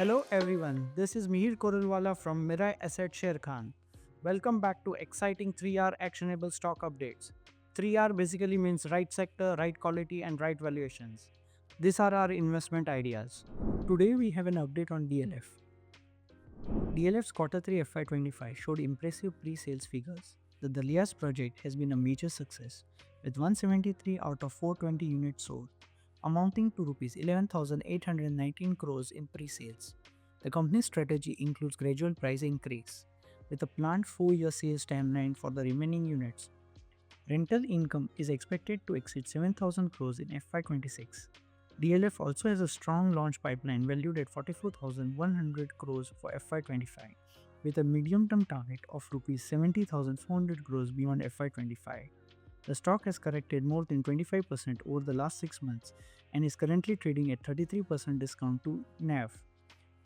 Hello everyone, this is Mihir Korulwala from Mirae Asset Sharekhan. Welcome back to exciting 3R actionable stock updates. 3R basically means right sector, right quality and right valuations. These are our investment ideas. Today we have an update on DLF. DLF's Q3 FY25 showed impressive pre-sales figures. The Dahlias project has been a major success, with 173 out of 420 units sold, amounting to Rs 11,819 crores in pre-sales. The company's strategy includes gradual price increase, with a planned 4-year sales timeline for the remaining units. Rental income is expected to exceed 7,000 crores in FY26. DLF also has a strong launch pipeline valued at 44,100 crores for FY25, with a medium-term target of Rs 70,400 crores beyond FY25. The stock has corrected more than 25% over the last 6 months and is currently trading at 33% discount to NAV,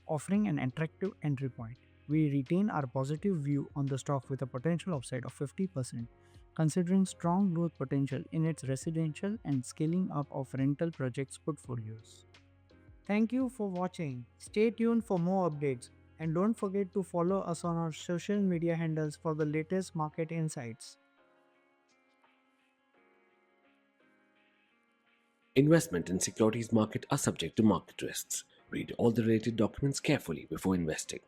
offering an attractive entry point. We retain our positive view on the stock with a potential upside of 50%, considering strong growth potential in its residential and scaling up of rental projects portfolios. Thank you for watching. Stay tuned for more updates and don't forget to follow us on our social media handles for the latest market insights. Investment in securities market are subject to market risks. Read all the related documents carefully before investing.